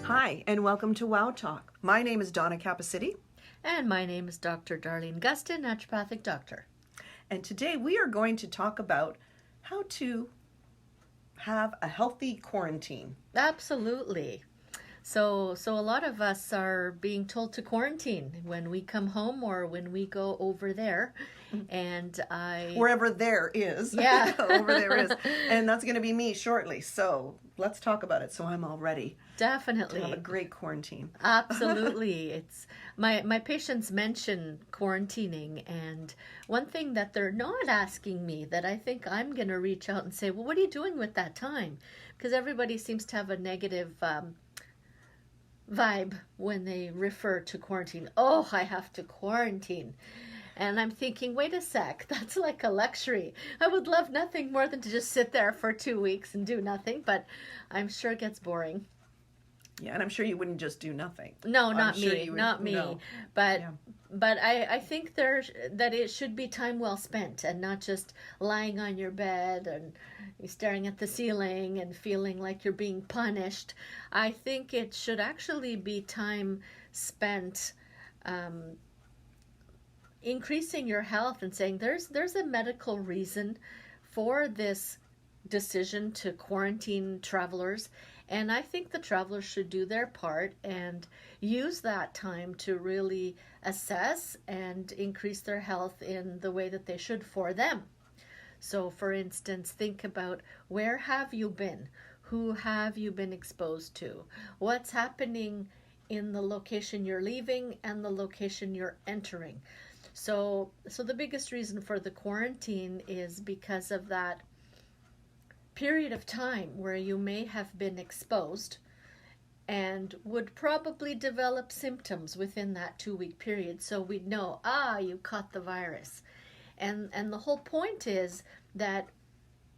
Hi, and welcome to Wow Talk. My name is Donna Cappuccitti. And my name is Dr. Darlene Gustin, naturopathic doctor. And today we are going to talk about how to have a healthy quarantine. Absolutely. So a lot of us are being told to quarantine when we come home or when we go over there. And Wherever there is. Yeah. Over there is. And that's going to be me shortly. So let's talk about it so I'm all ready. Definitely. To have a great quarantine. Absolutely. It's my patients mention quarantining, and one thing that they're not asking me that I think I'm going to reach out and say, well, what are you doing with that time? Because everybody seems to have a negative vibe when they refer to quarantine. Oh, I have to quarantine. And I'm thinking, wait a sec, that's like a luxury. I would love nothing more than to just sit there for 2 weeks and do nothing, but I'm sure it gets boring. Yeah, and I'm sure you wouldn't just do nothing. No, not me. No. But Yeah. but I think that it should be time well spent and not just lying on your bed and staring at the ceiling and feeling like you're being punished. I think it should actually be time spent increasing your health and saying there's a medical reason for this decision to quarantine travelers. And I think the travelers should do their part and use that time to really assess and increase their health in the way that they should for them. So, for instance, think about, where have you been? Who have you been exposed to? What's happening in the location you're leaving and the location you're entering? So the biggest reason for the quarantine is because of that period of time where you may have been exposed and would probably develop symptoms within that 2-week period. So we'd know, you caught the virus. And the whole point is that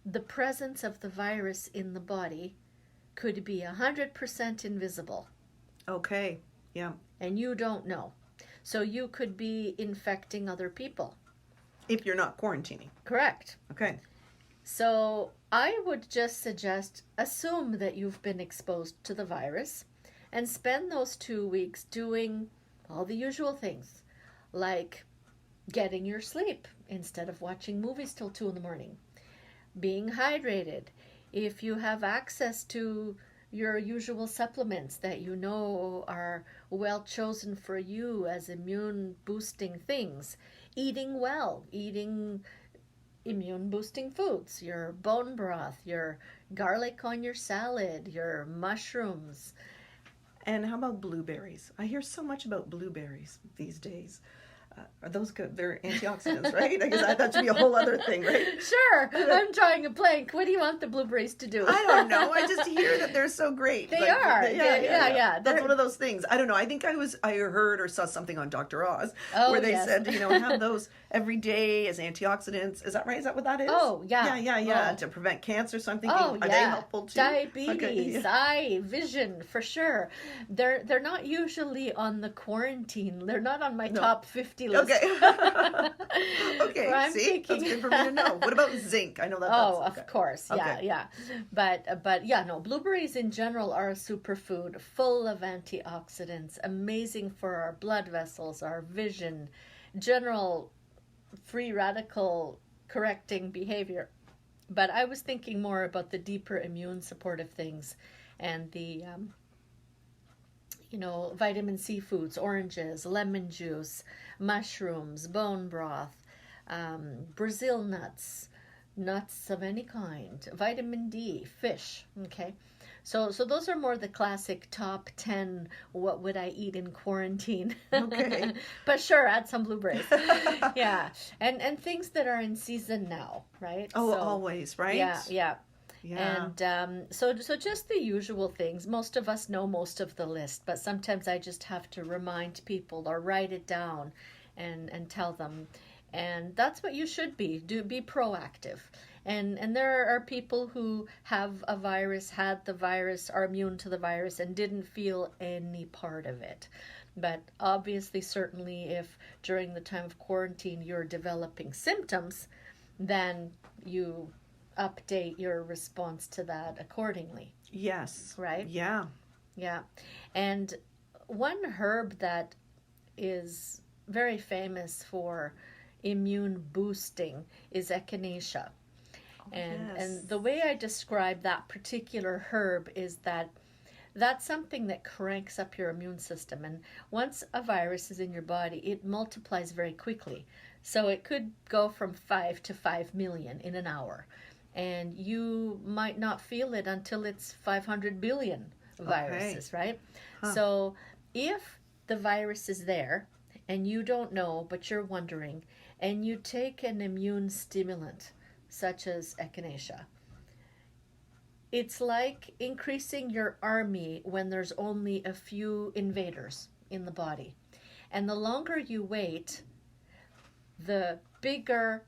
the presence of the virus in the body could be 100% invisible. Okay, yeah. And you don't know. So you could be infecting other people. If you're not quarantining. Correct. Okay. So I would just suggest, assume that you've been exposed to the virus and spend those 2 weeks doing all the usual things, like getting your sleep instead of watching movies till 2 in the morning, being hydrated. If you have access to your usual supplements that you know are well chosen for you as immune boosting things, eating well, eating immune boosting foods, your bone broth, your garlic on your salad, your mushrooms. And how about blueberries? I hear so much about blueberries these days. Are those good? They're antioxidants, right? I guess that should be a whole other thing, right? Sure. I'm drawing a blank. What do you want the blueberries to do? I don't know. I just hear that they're so great. They are. Yeah. That's one of those things. I don't know. I think I heard or saw something on Dr. Oz where they said, have those every day as antioxidants. Is that right? Is that what that is? Oh, yeah. Yeah. Oh. To prevent cancer. So I'm thinking, are they helpful too? Diabetes, eye, vision, for sure. They're not usually on the quarantine. They're not on my top 50 list. Okay. Okay. See, that's good for me to know. What about zinc? I know that. Of course. Yeah. But yeah, no. Blueberries in general are a superfood, full of antioxidants, amazing for our blood vessels, our vision, general free radical correcting behavior. But I was thinking more about the deeper immune supportive things, and the vitamin C foods, oranges, lemon juice, mushrooms, bone broth, Brazil nuts of any kind, vitamin D, fish. Okay, so those are more the classic top 10. What would I eat in quarantine? Okay, but sure, add some blueberries. Yeah, and things that are in season now, right? Oh, so, always, right? Yeah. And so just the usual things. Most of us know most of the list, but sometimes I just have to remind people or write it down and tell them. And that's what you should be. Be proactive. And there are people who have a virus, had the virus, are immune to the virus, and didn't feel any part of it. But obviously, certainly, if during the time of quarantine you're developing symptoms, then you update your response to that accordingly. Yes. Right? Yeah. Yeah. And one herb that is very famous for immune boosting is echinacea. And the way I describe that particular herb is that that's something that cranks up your immune system. And once a virus is in your body, it multiplies very quickly. So it could go from 5 to 5 million in an hour. And you might not feel it until it's 500 billion viruses, right? So if the virus is there and you don't know, but you're wondering, and you take an immune stimulant such as echinacea, it's like increasing your army when there's only a few invaders in the body. And the longer you wait, the bigger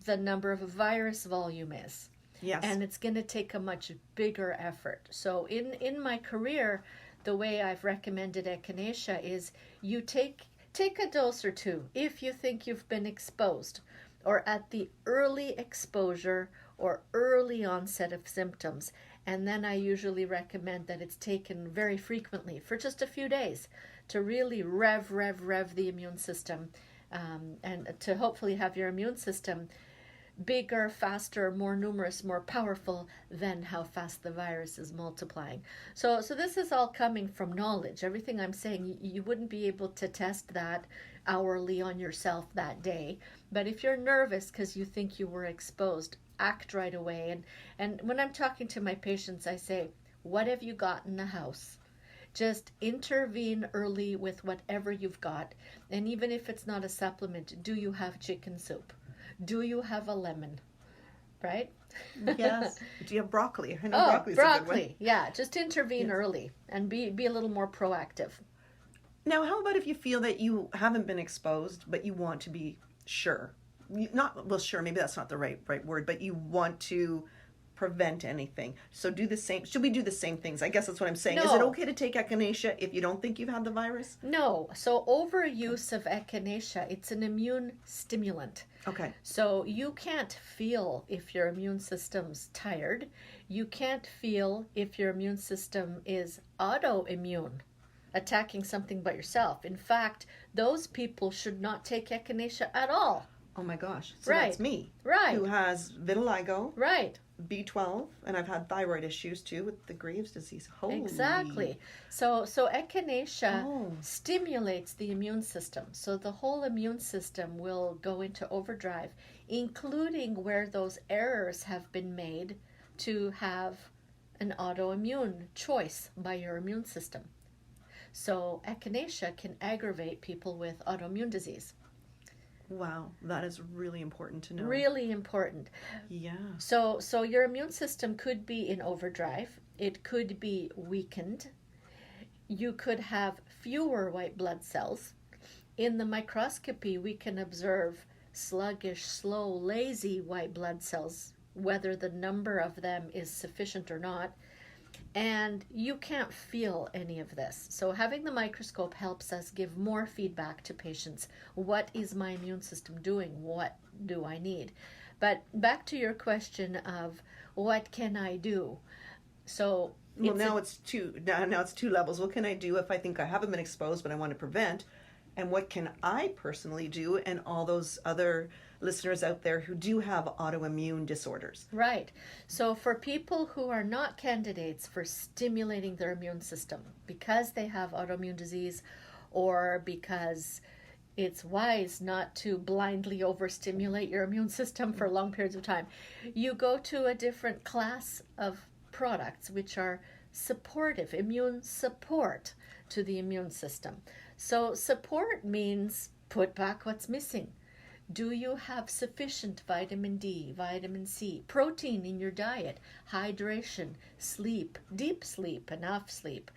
the number of virus volume is. Yes. And it's going to take a much bigger effort. So in my career, the way I've recommended echinacea is you take a dose or two if you think you've been exposed or at the early exposure or early onset of symptoms. And then I usually recommend that it's taken very frequently for just a few days to really rev the immune system, and to hopefully have your immune system bigger, faster, more numerous, more powerful than how fast the virus is multiplying. So this is all coming from knowledge. Everything I'm saying, you wouldn't be able to test that hourly on yourself that day. But if you're nervous because you think you were exposed, act right away. And when I'm talking to my patients, I say, what have you got in the house? Just intervene early with whatever you've got. And even if it's not a supplement, do you have chicken soup? Do you have a lemon? Right? Yes. Do you have broccoli? I know broccoli's broccoli. a good one. Yeah, just intervene early and be a little more proactive. Now, how about if you feel that you haven't been exposed, but you want to be sure? Sure, maybe that's not the right word, but you want to prevent anything. So do the same. Should we do the same things? I guess that's what I'm saying. No. Is it okay to take echinacea if you don't think you've had the virus? No. So overuse of echinacea, it's an immune stimulant. Okay. So you can't feel if your immune system's tired. You can't feel if your immune system is autoimmune, attacking something but yourself. In fact, those people should not take echinacea at all. Oh my gosh. So Right. that's me. Right. Who has vitiligo, Right. B12, and I've had thyroid issues too with the Graves' disease. Holy. Exactly. So echinacea stimulates the immune system. So the whole immune system will go into overdrive, including where those errors have been made to have an autoimmune choice by your immune system. So echinacea can aggravate people with autoimmune disease. Wow, that is really important to know. Really important. Yeah. So your immune system could be in overdrive. It could be weakened. You could have fewer white blood cells. In the microscopy, we can observe sluggish, slow, lazy white blood cells, whether the number of them is sufficient or not. And you can't feel any of this. So having the microscope helps us give more feedback to patients. What is my immune system doing? What do I need? But back to your question of what can I do? So now it's two levels. What can I do if I think I haven't been exposed but I want to prevent? And what can I personally do, and all those other listeners out there who do have autoimmune disorders? Right. So for people who are not candidates for stimulating their immune system because they have autoimmune disease, or because it's wise not to blindly overstimulate your immune system for long periods of time, you go to a different class of products which are supportive, immune support to the immune system. So support means put back what's missing. Do you have sufficient vitamin D, vitamin C, protein in your diet, hydration, sleep, deep sleep, enough sleep,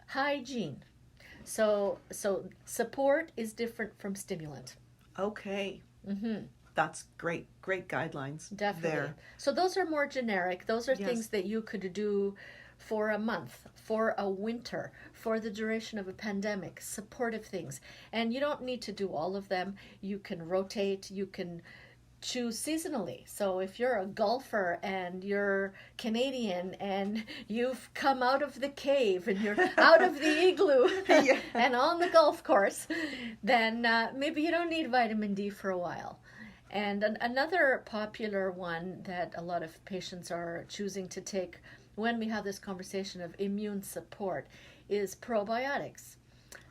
hygiene? So support is different from stimulant. Okay. Mm-hmm. That's great guidelines. Definitely. There. So those are more generic. Those are Yes. things that you could do for a month, for a winter, for the duration of a pandemic, supportive things. And you don't need to do all of them. You can rotate, you can choose seasonally. So if you're a golfer and you're Canadian and you've come out of the cave and you're out of the igloo Yeah. and on the golf course, then maybe you don't need vitamin D for a while. And another popular one that a lot of patients are choosing to take when we have this conversation of immune support is probiotics.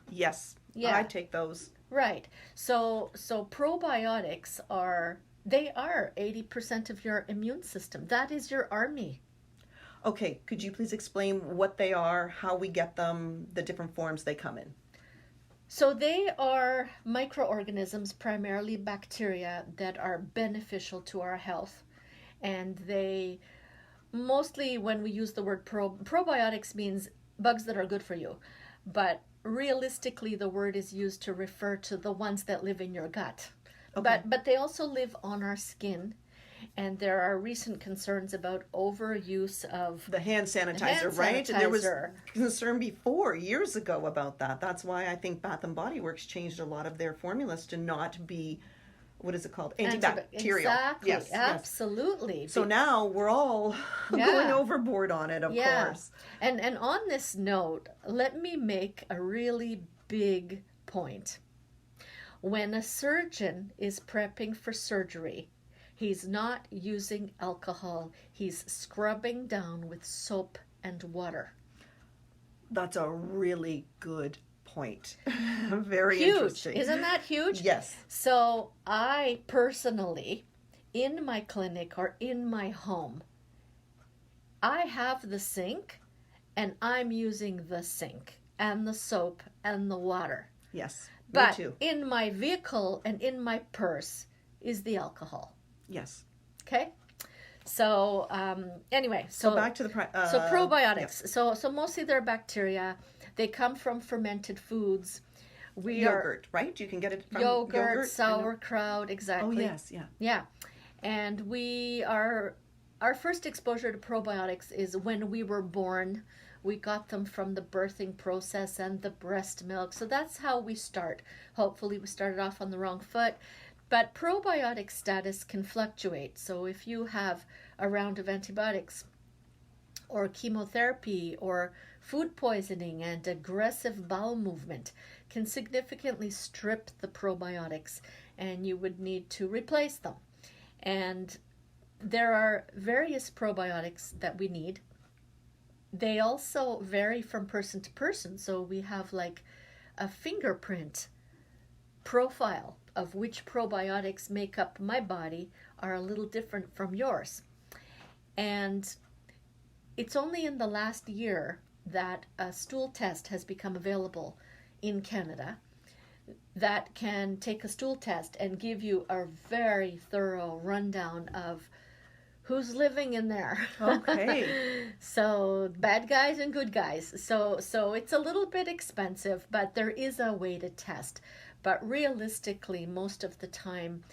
Yes. Yeah. I take those. Right. So probiotics are 80% of your immune system. That is your army. Okay, could you please explain what they are, how we get them, the different forms they come in? So they are microorganisms, primarily bacteria, that are beneficial to our health. And they mostly, when we use the word probiotics, means bugs that are good for you. But realistically, the word is used to refer to the ones that live in your gut. Okay. But they also live on our skin, and there are recent concerns about overuse of The hand sanitizer, right? And there was concern before, years ago, about that. That's why I think Bath and Body Works changed a lot of their formulas to not be, what is it called? Antibacterial. Exactly. Yes, Absolutely. So now we're all going overboard on it, of course. And on this note, let me make a really big point. When a surgeon is prepping for surgery, he's not using alcohol. He's scrubbing down with soap and water. That's a really good point. Very Huge. interesting. Isn't that huge? Yes. So I personally, in my clinic or in my home, I have the sink and I'm using the sink and the soap and the water. Yes. But me too. in my vehicle and in my purse is the alcohol. Yes. Okay? So anyway, so back to the so probiotics. Yeah. So mostly they're bacteria. They come from fermented foods. Yogurt, right? You can get it from yogurt, sauerkraut, exactly. Oh yes, yeah. Yeah. And our first exposure to probiotics is when we were born. We got them from the birthing process and the breast milk. So that's how we start. Hopefully we started off on the wrong foot. But probiotic status can fluctuate. So if you have a round of antibiotics or chemotherapy or food poisoning and aggressive bowel movement can significantly strip the probiotics and you would need to replace them. And there are various probiotics that we need. They also vary from person to person. So we have like a fingerprint profile of which probiotics make up my body are a little different from yours. And it's only in the last year that a stool test has become available in Canada that can take a stool test and give you a very thorough rundown of who's living in there. Okay. So bad guys and good guys. So it's a little bit expensive, but there is a way to test. But realistically, most of the time,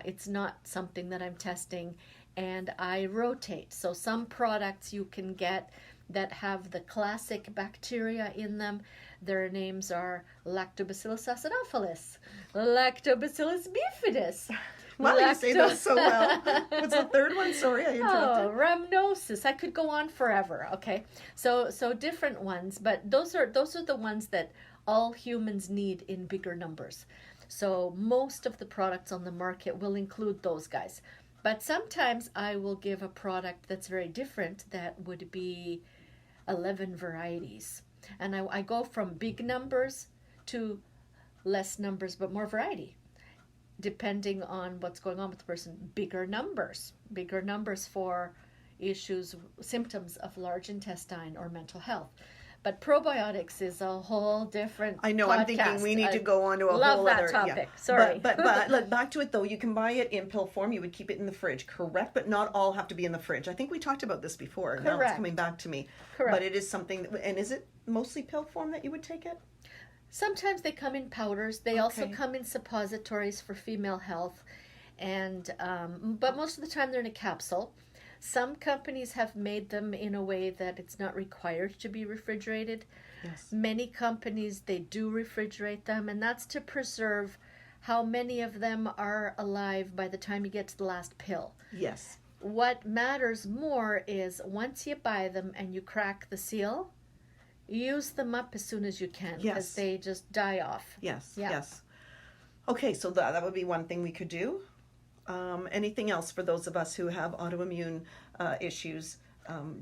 it's not something that I'm testing, and I rotate. So some products you can get that have the classic bacteria in them. Their names are Lactobacillus acidophilus, Lactobacillus bifidus. Wow, you say those so well. What's the third one? Sorry, I interrupted. Rhamnosus. I could go on forever. Okay, so different ones, but those are the ones that all humans need in bigger numbers. So most of the products on the market will include those guys. But sometimes I will give a product that's very different that would be 11 varieties. And I go from big numbers to less numbers but more variety, depending on what's going on with the person. Bigger numbers for issues, symptoms of large intestine or mental health. But probiotics is a whole different I know, podcast. I'm thinking we need to go on to a love whole that other topic. Yeah. Sorry. But look, back to it though. You can buy it in pill form. You would keep it in the fridge, correct? But not all have to be in the fridge. I think we talked about this before. Correct. Now it's coming back to me. Correct. But it is something and is it mostly pill form that you would take it? Sometimes they come in powders. They also come in suppositories for female health, and but most of the time they're in a capsule. Some companies have made them in a way that it's not required to be refrigerated. Yes. Many companies, they do refrigerate them, and that's to preserve how many of them are alive by the time you get to the last pill. Yes. What matters more is once you buy them and you crack the seal, use them up as soon as you can, because Yes. they just die off. Yes. Yeah. Yes. Okay, so that would be one thing we could do. Anything else for those of us who have autoimmune issues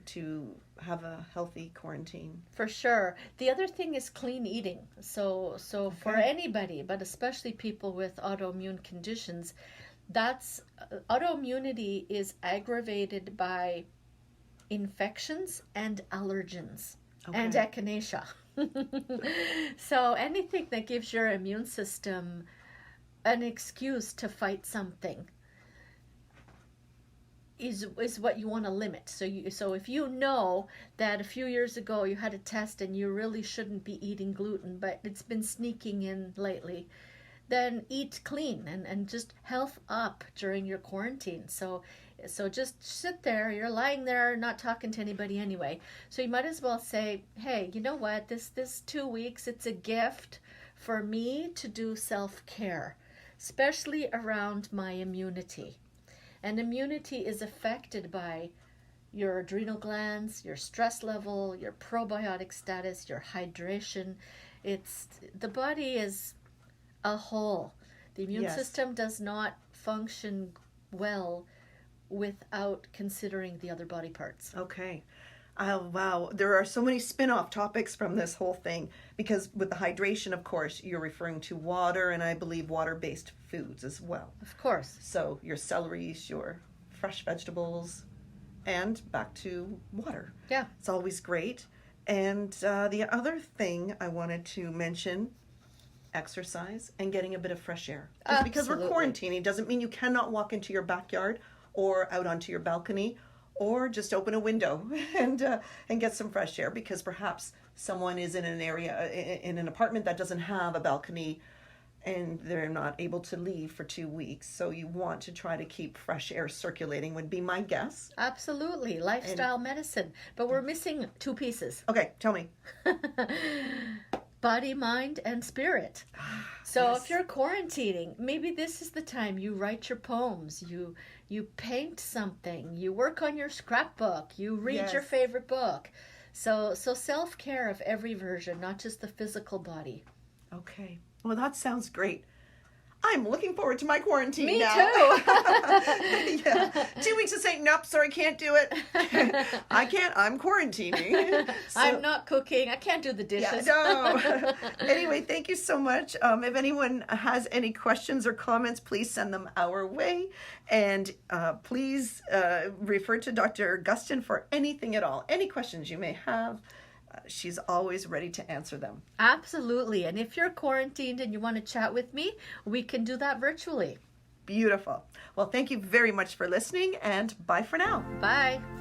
to have a healthy quarantine? For sure. The other thing is clean eating. So for Okay. anybody, but especially people with autoimmune conditions, that's autoimmunity is aggravated by infections and allergens and Okay. echinacea. So anything that gives your immune system an excuse to fight something is what you want to limit. So if you know that a few years ago you had a test and you really shouldn't be eating gluten, but it's been sneaking in lately, then eat clean and just health up during your quarantine. So just sit there, you're lying there not talking to anybody anyway. So you might as well say, hey, you know what, this 2 weeks, it's a gift for me to do self-care, especially around my immunity. And immunity is affected by your adrenal glands, your stress level, your probiotic status, your hydration. The body is a whole. The immune Yes. system does not function well without considering the other body parts. Okay. Wow. There are so many spin-off topics from this whole thing, because with the hydration, of course, you're referring to water, and I believe water-based foods as well. Of course. So your celeries, your fresh vegetables, and back to water. Yeah. It's always great. And the other thing I wanted to mention, exercise and getting a bit of fresh air. Just because we're Absolutely. quarantining doesn't mean you cannot walk into your backyard or out onto your balcony, or just open a window and get some fresh air, because perhaps someone is in an area, in an apartment that doesn't have a balcony, and they're not able to leave for 2 weeks. So you want to try to keep fresh air circulating, would be my guess. Absolutely. Lifestyle medicine. But we're missing 2 pieces. Okay, tell me. Body, mind, and spirit. So Yes. if you're quarantining, maybe this is the time you write your poems, you paint something, you work on your scrapbook, you read your Yes. favorite book. So self-care of every version, not just the physical body. Okay. Well, that sounds great. I'm looking forward to my quarantine Me now. too. Yeah. 2 weeks of saying, nope, sorry, can't do it. I can't, I'm quarantining. So, I'm not cooking. I can't do the yeah, dishes. no. Anyway, thank you so much. If anyone has any questions or comments, please send them our way. And please refer to Dr. Gustin for anything at all. Any questions you may have. She's always ready to answer them. Absolutely. And if you're quarantined and you want to chat with me, we can do that virtually. Beautiful. Well, thank you very much for listening, and bye for now. Bye.